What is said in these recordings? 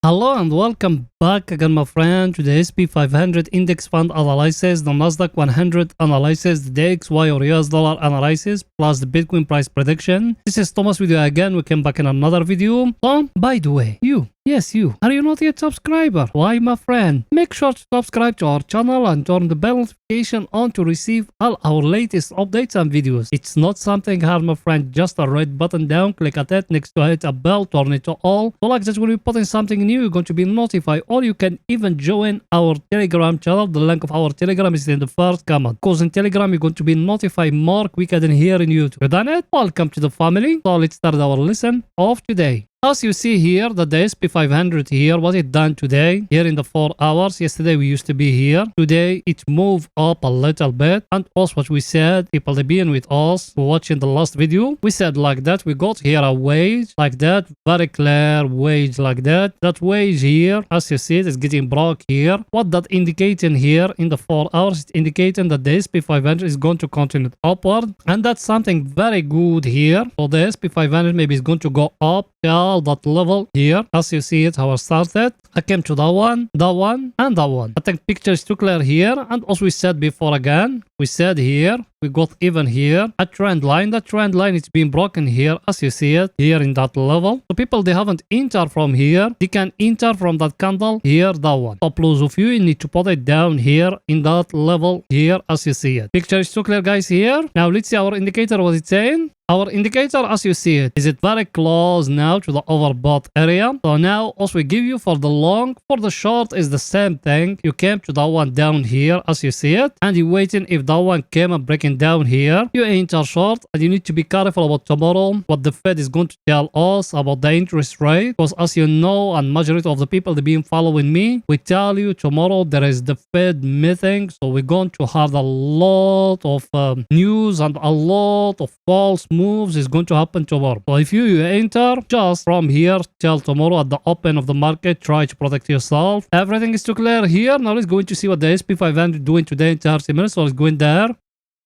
Hello and welcome back again, my friend, to the SP500 index fund analysis, the Nasdaq 100 analysis, the DXY or US dollar analysis, plus the Bitcoin price prediction. This is Thomas with you again. We came back in another video. So, by the way, Yes, you. Are you not yet subscriber? Why, my friend? Make sure to subscribe to our channel and turn the bell notification on to receive all our latest updates and videos. It's not something hard, my friend. Just a red button down, click at it, next to it a bell, turn it to all. So like that, when we put in something new, you're going to be notified. Or you can even join our Telegram channel. The link of our Telegram is in the first comment. Because in Telegram, you're going to be notified more quicker than here in YouTube. You done it? Welcome to the family. So let's start our lesson of today. As you see here, that the SP500 here, what it done today, here in the 4 hours. Yesterday we used to be here. Today it moved up a little bit. And also what we said, people they been with us watching the last video, we said like that, we got here a wage like that, very clear wage like that. That wage here, as you see, is getting broke here. What that indicating here in the 4 hours, it's indicating that the SP500 is going to continue upward. And that's something very good here. So the SP500 maybe is going to go up that level here. As you see it, how I started, I came to that one, and that one. I think picture is too clear here. And also we said before again, we said here, we got even here a trend line. That trend line is being broken here, as you see it here in that level. So people they haven't entered from here, they can enter from that candle here, that one. So plus of you need to put it down here in that level here, as you see it. Picture is too clear, guys, here. Now let's see our indicator, what it's saying. Our indicator, as you see it, is it very close now to the overbought area. So now also we give you for the long, for the short is the same thing. You came to that one down here, as you see it, and you're waiting if that one came and breaking down here. You enter short, and you need to be careful about tomorrow, what the Fed is going to tell us about the interest rate. Because as you know, and majority of the people that been following me, we tell you tomorrow there is the Fed meeting. So we're going to have a lot of news and a lot of false moves is going to happen tomorrow. So if you enter just from here till tomorrow at the open of the market, try to protect yourself. Everything is too clear here. Now let's going to see what the SP500 doing today in 30 minutes. So let's go in there.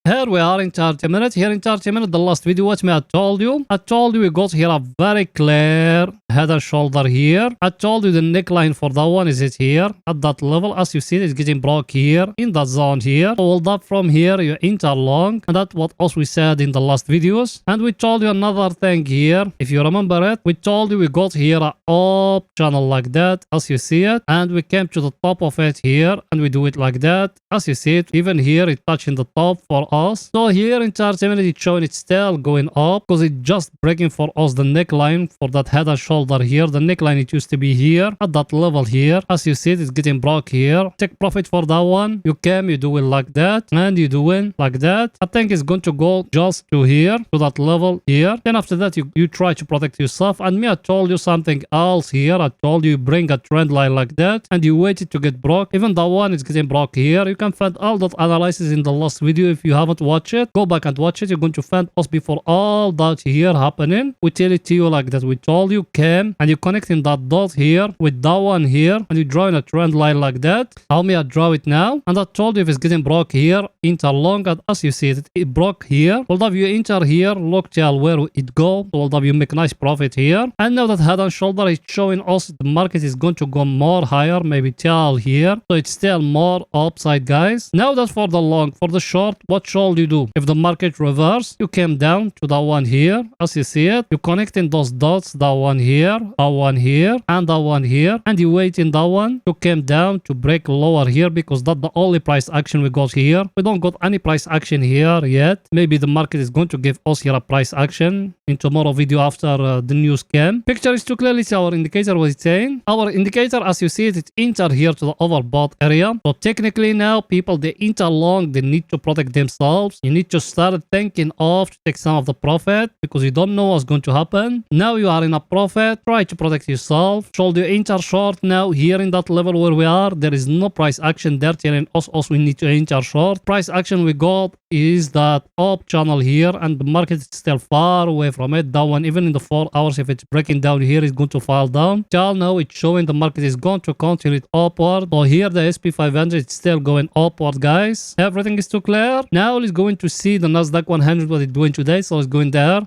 Here we are in 30 minutes. Here in 30 minutes, the last video, what me I told you we got here a very clear head and shoulder here. I told you the neckline for that one is it here at that level. As you see, it's getting broke here in that zone here. Hold up from here, you enter long, and that's what else we said in the last videos. And we told you another thing here. If you remember it, we told you we got here a up channel like that, as you see it, and we came to the top of it here, and we do it like that, as you see it. Even here, it touching the top for us. So here in 30 minutes, it's showing it's still going up because it's just breaking for us the neckline for that head and shoulder here. The neckline, it used to be here at that level here. As you see it's getting broke here. Take profit for that one. You came, you do it like that, and you doing like that. I think it's going to go just to here, to that level here. Then after that, you try to protect yourself. And me, I told you something else here. I told you bring a trend line like that, and you waited to get broke. Even that one is getting broke here. You can find all that analysis in the last video. If you haven't watched it, go back and watch it. You're going to find us before all that here happening. We tell it to you like that. We told you came, and you connecting that dot here with that one here, and you drawing a trend line like that. How me I draw it now? And I told you if it's getting broke here, enter long, and as you see it broke here. All of you enter here, look till where it go. All of you make nice profit here. And now that head and shoulder is showing us the market is going to go more higher, maybe till here. So it's still more upside, guys. Now that's for the long. For the short, what should you do? If the market reverse, you came down to that one here, as you see it. You connecting those dots, that one here, that one here, and that one here, and you wait in that one. You came down to break lower here because that's the only price action we got here. We don't got any price action here yet. Maybe the market is going to give us here a price action in tomorrow video after the news came. Picture is too clearly see our indicator what it's saying. Our indicator, as you see it enter here to the overbought area. So technically now people they enter long, they need to protect themselves. You need to start thinking of to take some of the profit because you don't know what's going to happen. Now you are in a profit, try to protect yourself. Should you enter short now here in that level where we are, there is no price action there telling us also we need to enter short. Price action we got is that up channel here, and the market is still far away from it. That one, even in the 4 hours, if it's breaking down here, it's going to fall down. Till now it's showing the market is going to continue upward. So here the SP500 is still going upward, guys. Everything is too clear. Now let's going to see the Nasdaq 100 what it's doing today. So it's going there.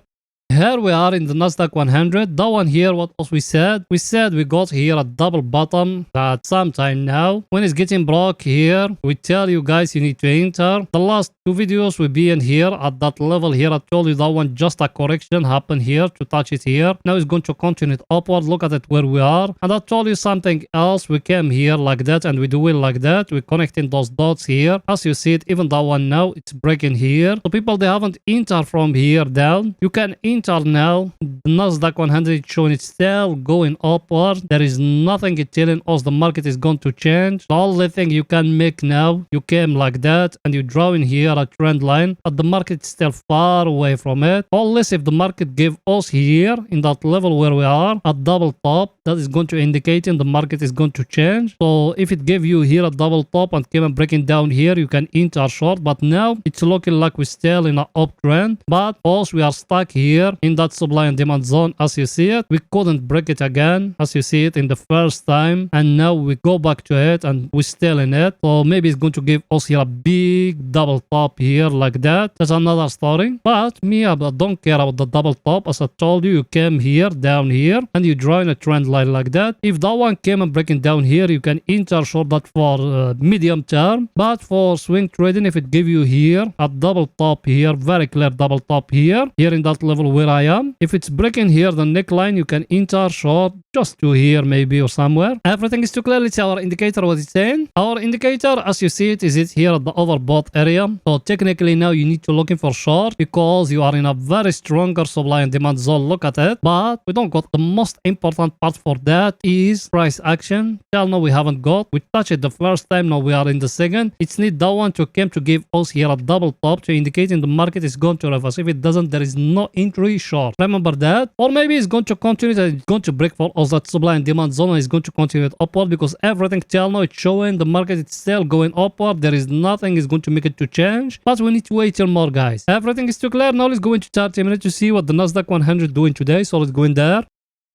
Here we are in the Nasdaq 100. That one here, what else we said? We said we got here a double bottom at some time now. When it's getting broke here, we tell you guys you need to enter. The last two videos will be in here at that level here. I told you that one just a correction happened here to touch it here. Now it's going to continue it upward. Look at it where we are. And I told you something else. We came here like that and we do it like that. We're connecting those dots here. As you see it, even that one now, it's breaking here. So people, they haven't entered from here down. You can enter now. The Nasdaq 100 showing it's still going upward. There is nothing telling us the market is going to change. The only thing you can make now, you came like that and you draw in here a trend line, but the market is still far away from it. Unless if the market give us here in that level where we are a double top, that is going to indicate the market is going to change. So if it gave you here a double top and came and breaking down here, you can enter short. But now it's looking like we're still in an uptrend, but also we are stuck here in that supply and demand zone. As you see it, we couldn't break it again as you see it in the first time, and now we go back to it and we're still in it. So maybe it's going to give us here a big double top here like that. That's another story. But me, I don't care about the double top. As I told you, you came here down here and you draw in a trend line like that. If that one came and breaking down here, you can enter short that for medium term. But for swing trading, if it give you here a double top here, very clear double top here in that level where I am, if it's breaking here the neckline, you can enter short just to here maybe or somewhere. Everything is too clear. Let's see our indicator, what it's saying. Our indicator, as you see it, is it here at the overbought area. So technically now you need to looking for short because you are in a very stronger supply and demand zone. Look at it. But we don't got the most important part for that is price action. Till now we haven't got. We touched it the first time. Now we are in the second. It's need that one to come to give us here a double top to indicating the market is going to reverse. If it doesn't, there is no entry short. Remember that. Or maybe it's going to continue and it's going to break for us that supply and demand zone and it's going to continue it upward because everything till now it's showing the market is still going upward. There is nothing is going to make it to change, but we need to wait till more, guys. Everything is too clear. Now let's go into 30 minutes to see what the Nasdaq 100 doing today. So let's go in there.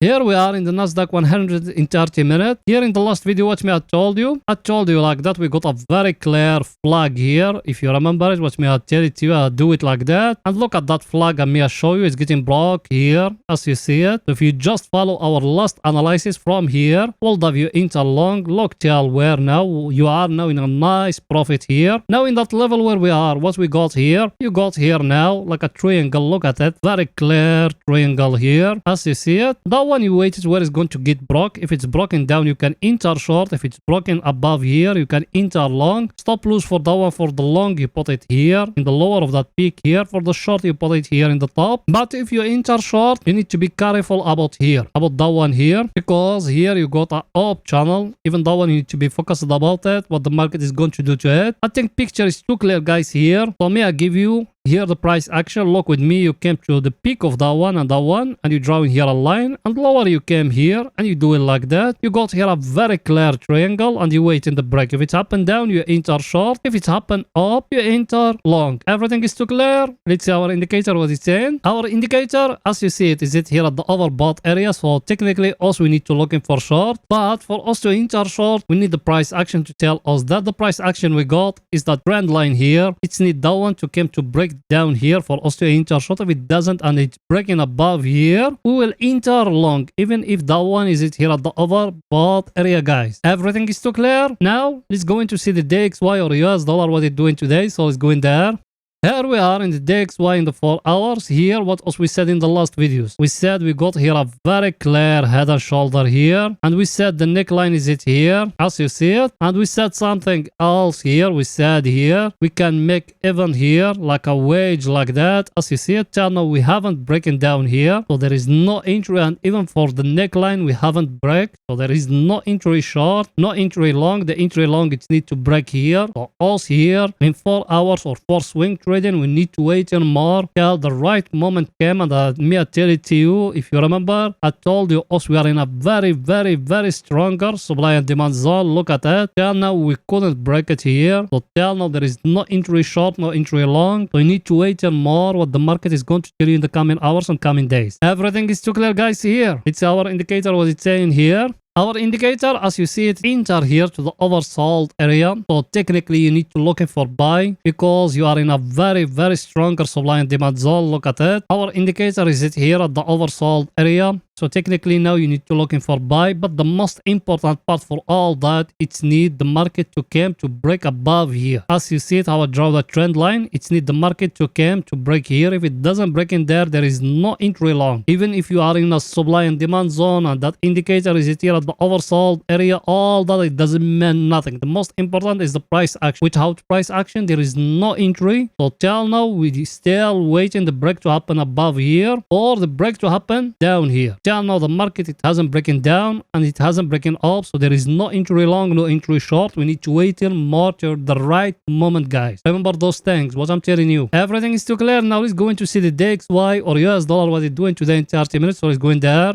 Here we are in the Nasdaq 100 in 30 minutes. Here in the last video, watch me, I told you like that we got a very clear flag here. If you remember it, watch me, I tell it to you, I do it like that. And look at that flag and me, I show you, it's getting broke here as you see it. So if you just follow our last analysis from here, all of you enter long, look till where now you are now in a nice profit here. Now in that level where we are, what we got here, you got here now like a triangle. Look at it, very clear triangle here as you see it. That one you wait is where it's going to get broke. If it's broken down, you can enter short. If it's broken above here, you can enter long. Stop loss for that one. For the long, you put it here in the lower of that peak here. For the short, you put it here in the top. But if you enter short, you need to be careful about here, about that one here, because here you got an up channel. Even that one, you need to be focused about it, what the market is going to do to it. I think picture is too clear, guys, here. So me, I give you here the price action. Look with me, you came to the peak of that one, and you draw in here a line, and lower you came here and you do it like that. You got here a very clear triangle and you wait in the break. If it's up and down, you enter short. If it's up and up, you enter long. Everything is too clear. Let's see our indicator, what it's saying. Our indicator, as you see it, is it here at the overbought area. So technically also we need to looking for short, but for us to enter short, we need the price action to tell us that the price action we got is that trend line here. It's need that one to come to break down here for us to enter short. If it doesn't and it's breaking above here, we will enter long, even if that one is it here at the overbought area, guys. Everything is too clear. Now let's go into see the DXY or US dollar, what it's doing today. So let's go in there. Here we are in the DXY in the 4 hours. Here, what else we said in the last videos? We said we got here a very clear head and shoulder here. And we said the neckline is it here, as you see it. And we said something else here. We said here, we can make even here, like a wedge like that. As you see it, till now we haven't broken down here. So there is no entry, and even for the neckline, we haven't break. So there is no entry short, no entry long. The entry long, it needs to break here. So us here in 4 hours or 4 swing trade, we need to wait and more till the right moment came. And me, I tell it to you, if you remember, I told you us we are in a very stronger supply and demand zone. Look at that. Till now we couldn't break it here. So till now there is no entry short, no entry long. So you need to wait and more what the market is going to tell you in the coming hours and coming days. Everything is too clear, guys, here. It's our indicator, what it's saying here. Our indicator, as you see it, enter here to the oversold area. So technically you need to looking for buy because you are in a very stronger supply and demand zone. Look at it. Our indicator is it here at the oversold area. So technically now you need to looking for buy, but the most important part for all that, it's need the market to come to break above here. As you see it, how I draw the trend line, it's need the market to come to break here. If it doesn't break in there, there is no entry long. Even if you are in a supply and demand zone and that indicator is it here at the oversold area, all that it doesn't mean nothing. The most important is the price action. Without price action, there is no entry. So till now, we still waiting the break to happen above here or the break to happen down here. Till now the market it hasn't breaking down and it hasn't breaking up, so there is no entry long, no entry short. We need to wait till more to the right moment, guys. Remember those things what I'm telling you. Everything is too clear. Now let's go into see the DXY or US dollar, what it's doing today in 30 minutes. So let's go in there.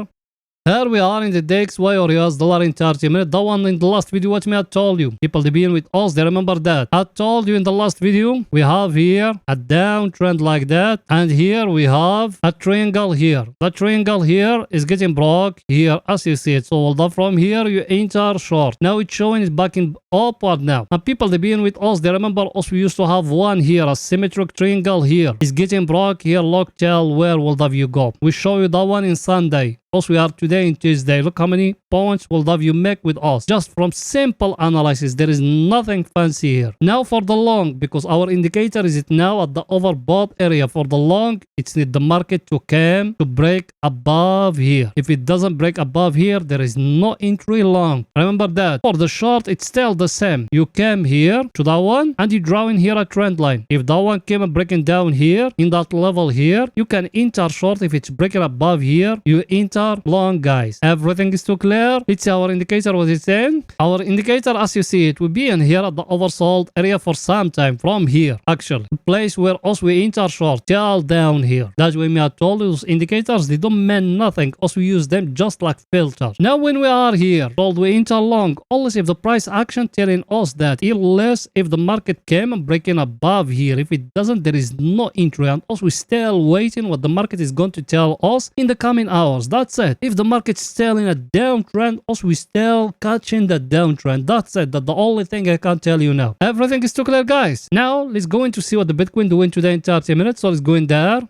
Here we are in the DXY or US dollar in 30 minutes. That one in the last video, what me I told you. People they being with us, they remember that. I told you in the last video, we have here a downtrend like that. And here we have a triangle here. The triangle here is getting broke here as you see it. So from here you enter short. Now it's showing it's backing upward now. And people they being with us, they remember us, we used to have one here, a symmetric triangle here. It's getting broke here. Look, tell where will that you go. We show you that one in Sunday. Also, we are today in Tuesday. Look how many points will that you make with us. Just from simple analysis. There is nothing fancy here. Now for the long, because our indicator is it now at the overbought area. For the long, it's need the market to come to break above here. If it doesn't break above here, there is no entry long. Remember that. For the short, it's still the same. You came here to that one and you draw in here a trend line. If that one came and breaking down here in that level here, you can enter short. If it's breaking above here, you enter long, guys. Everything is too clear. It's our indicator what it's saying. Our indicator, as you see it, will be in here at the oversold area for some time from here. Actually, the place where us we enter short till down here. That's why me I told you those indicators they don't mean nothing. Us we use them just like filter. Now when we are here, told we enter long. Always if the price action telling us that, unless if the market came and breaking above here. If it doesn't, there is no entry, and us we still waiting what the market is going to tell us in the coming hours. That's it. If the market's still in a downtrend, also we still catching the downtrend. That's it. That's the only thing I can tell you now. Everything is too clear, guys. Now let's go in to see what the Bitcoin doing today in 30 minutes. So let's go in there.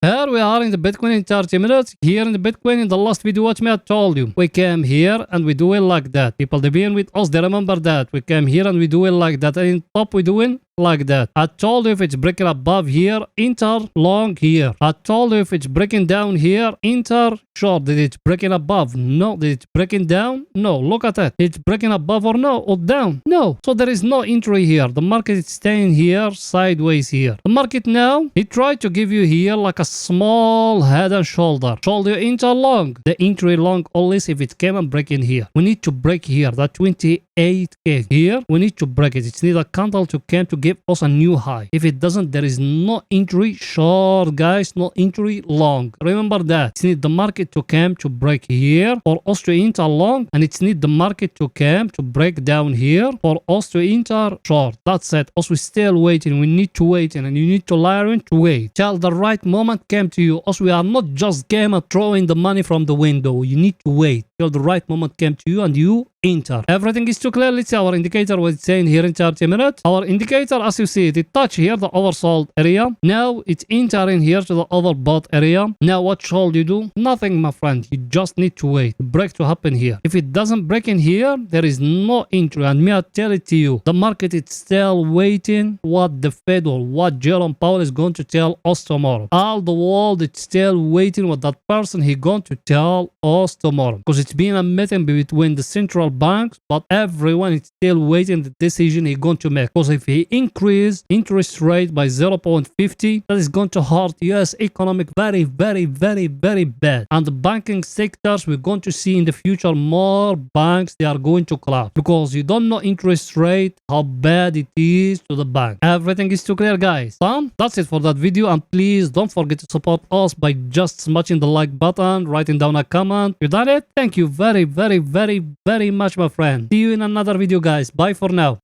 Here we are in the Bitcoin in 30 minutes. Here in the Bitcoin in the last video, what me I told you. We came here and we do it like that. People they being with us, they remember that. We came here and we do it like that. And in top we doing like that. I told you if it's breaking above here, enter long here. I told you if it's breaking down here, enter short. Did it breaking above? No. Did it breaking down? No. Look at that. It's breaking above or no? Or down? No. So there is no entry here. The market is staying here, sideways here. The market now, he tried to give you here like a small head and shoulder. Shoulder enter long. The entry long always if it came and break in here. We need to break here. That 28K here. We need to break it. It's need a candle to come to give us a new high. If it doesn't, there is no entry short, guys. No entry long. Remember that. It's need the market to come to break here for us to enter long, and it's need the market to come to break down here for us to enter short. That's it. Us we still waiting. We need to wait, and you need to learn to wait till the right moment came to you. Us we are not just game and throwing the money from the window. You need to wait till the right moment came to you and you enter. Everything is too clear. Let's see our indicator what it's saying here in 30 minutes. Our indicator, as you see, it touch here the oversold area. Now it's entering here to the overbought area. Now what should you do? Nothing, my friend. You just need to wait. Break to happen here. If it doesn't break in here, there is no entry. And me, I tell it to you, the market is still waiting what the Fed or what Jerome Powell is going to tell us tomorrow. All the world is still waiting what that person he going to tell us tomorrow. Because it's been a meeting between the central banks, but everyone is still waiting the decision he's going to make. Because if he increase interest rate by 0.50, that is going to hurt US economic very bad. And the banking sectors, we're going to see in the future more banks, they are going to collapse. Because you don't know interest rate, how bad it is to the bank. Everything is too clear, guys. So that's it for that video, and please don't forget to support us by just smashing the like button, writing down a comment. You done it? Thank you very much, my friend. See you in another video, guys. Bye for now.